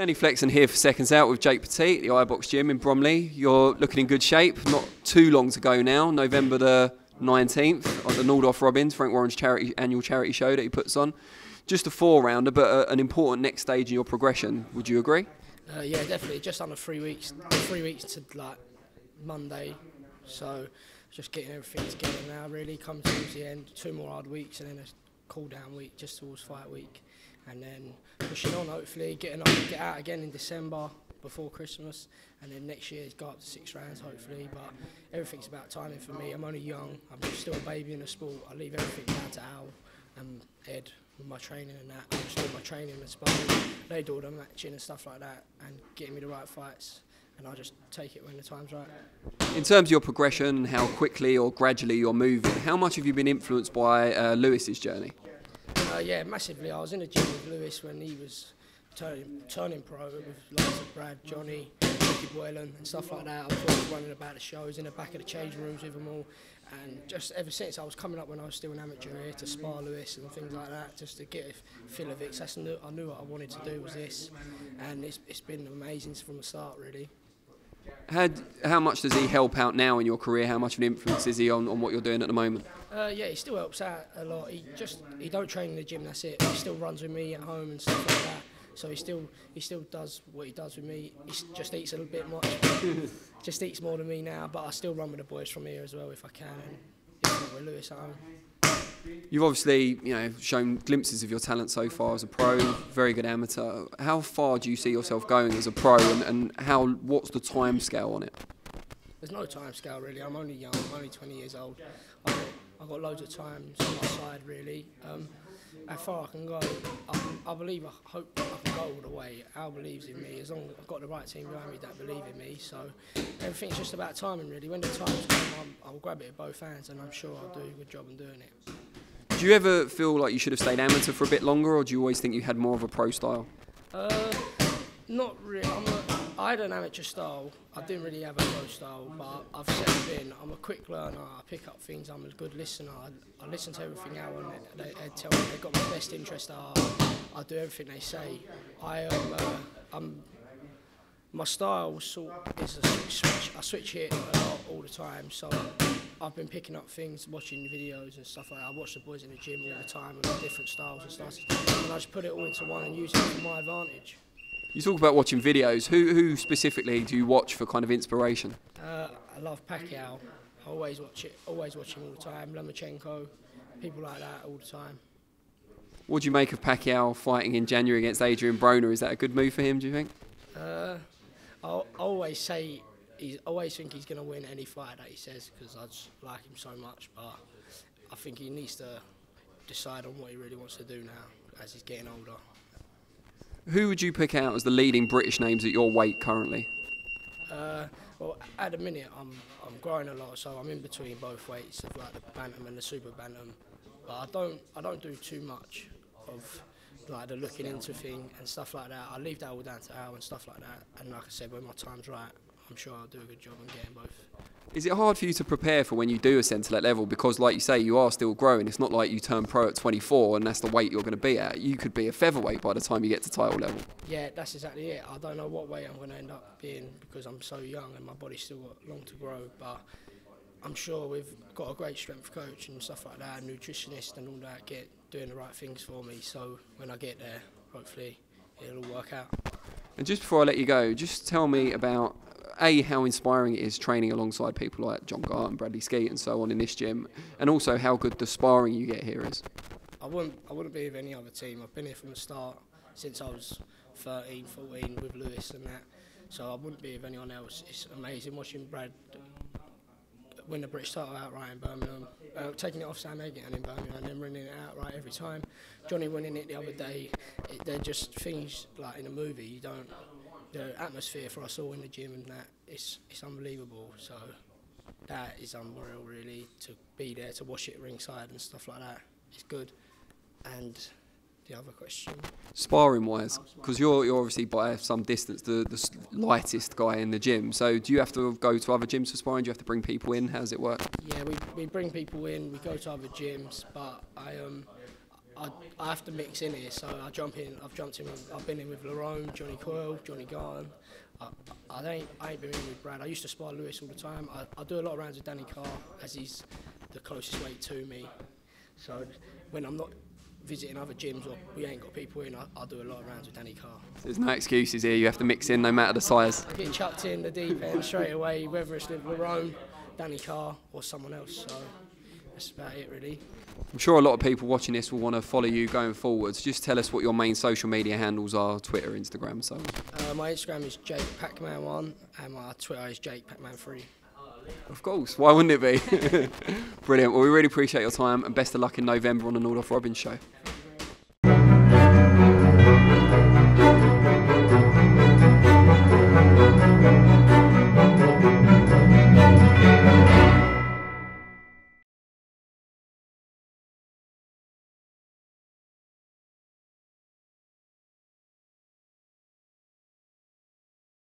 Danny Flexen here for Seconds Out with Lewis Pettitt, the iBox Gym in Bromley. You're looking in good shape. Not too long to go now. November the 19th on the Nordhoff Robbins, Frank Warren's annual charity show that he puts on. Just a four-rounder, but an important next stage in your progression. Would you agree? Yeah, definitely. Just under 3 weeks. 3 weeks to like Monday. So just getting everything together now. Really come towards the end. 2 more hard weeks and then a cool-down week just towards fight week. And then pushing on, hopefully, get out again in December before Christmas, and then next year go up to 6 rounds, hopefully. But everything's about timing for me. I'm only young. I'm still a baby in the sport. I leave everything down to Al and Ed with my training and that. I'm just doing my training and sparring. They do all the matching and stuff like that and getting me the right fights, and I just take it when the time's right. In terms of your progression, how quickly or gradually you're moving, how much have you been influenced by Lewis's journey? Yeah, massively. I was in the gym with Lewis when he was turning pro with lots of Brad, Johnny, Ricky Boylan and stuff like that. I was always running about the shows in the back of the change rooms with them all. And just ever since, I was coming up when I was still an amateur here to spar Lewis and things like that, just to get a feel of it. So I knew what I wanted to do was this. And it's been amazing from the start, really. How much does he help out now in your career? How much of an influence is he on what you're doing at the moment? Yeah, he still helps out a lot. He don't train in the gym, that's it. He still runs with me at home and stuff like that. So he still does what he does with me. He just eats a little bit much. Just eats more than me now, but I still run with the boys from here as well if I can. And if not with Lewis at home. You've obviously, shown glimpses of your talent so far as a pro, very good amateur. How far do you see yourself going as a pro, and what's the time scale on it? There's no time scale really. I'm only young. I'm only 20 years old. I've got loads of time on my side really. How far I can go, I hope I can go all the way. Al believes in me, as long as I've got the right team behind me that believe in me. So everything's just about timing really. When the time's come, I'll grab it with both hands, and I'm sure I'll do a good job in doing it. Do you ever feel like you should have stayed amateur for a bit longer, or do you always think you had more of a pro style? Not really. I had an amateur style. I didn't really have a pro style, but I've settled in. I'm a quick learner. I pick up things. I'm a good listener. I listen to everything out, and they tell me they've got my best interest at heart. I do everything they say. My style is a switch. I switch it a lot all the time. So I've been picking up things, watching videos and stuff like that. I watch the boys in the gym all the time with different styles and stuff, and I just put it all into one and use it for my advantage. You talk about watching videos. Who specifically do you watch for kind of inspiration? I love Pacquiao. I always watch him all the time. Lomachenko, people like that all the time. What do you make of Pacquiao fighting in January against Adrian Broner? Is that a good move for him, do you think? I always think he's going to win any fight that he says, because I just like him so much. But I think he needs to decide on what he really wants to do now as he's getting older. Who would you pick out as the leading British names at your weight currently? Well, at the minute I'm growing a lot, so I'm in between both weights of like the bantam and the super bantam. But I don't do too much of like the looking into thing and stuff like that. I leave that all down to Al and stuff like that. And like I said, when my time's right, I'm sure I'll do a good job on getting both. Is it hard for you to prepare for when you do ascend to that level? Because like you say, you are still growing. It's not like you turn pro at 24 and that's the weight you're going to be at. You could be a featherweight by the time you get to title level. Yeah, that's exactly it. I don't know what weight I'm going to end up being because I'm so young and my body's still got long to grow. But I'm sure we've got a great strength coach and stuff like that, nutritionist and all that, doing the right things for me. So when I get there, hopefully it'll all work out. And just before I let you go, just tell me about how inspiring it is training alongside people like John Gart and Bradley Skeet and so on in this gym, and also how good the sparring you get here is. I wouldn't be with any other team. I've been here from the start since I was 13, 14 with Lewis and that, so I wouldn't be with anyone else. It's amazing watching Brad win the British title outright in Birmingham, taking it off Sam Eggington in Birmingham and then winning it outright every time. Johnny winning it the other day, they're just things like in a movie. The atmosphere for us all in the gym and that, it's unbelievable. So that is unreal really, to be there, to watch it ringside and stuff like that. It's good. And the other question? Sparring wise, because you're obviously by some distance the lightest guy in the gym, so do you have to go to other gyms for sparring? Do you have to bring people in? How does it work? Yeah, we bring people in, we go to other gyms, but I have to mix in here, so I jump in. I've been in with Lerone, Johnny Coyle, Johnny Gart. I ain't been in with Brad. I used to spar Lewis all the time. I do a lot of rounds with Danny Carr, as he's the closest weight to me. So when I'm not visiting other gyms or we ain't got people in, I'll do a lot of rounds with Danny Carr. There's no excuses here. You have to mix in no matter the size. I get chucked in the deep end straight away, whether it's with Lerone, Danny Carr, or someone else. So that's about it, really. I'm sure a lot of people watching this will want to follow you going forwards. Just tell us what your main social media handles are: Twitter, Instagram, so on. My Instagram is JakePacman1 and my Twitter is JakePacman3. Of course, why wouldn't it be? Brilliant. Well, we really appreciate your time and best of luck in November on the Nordoff Robins show.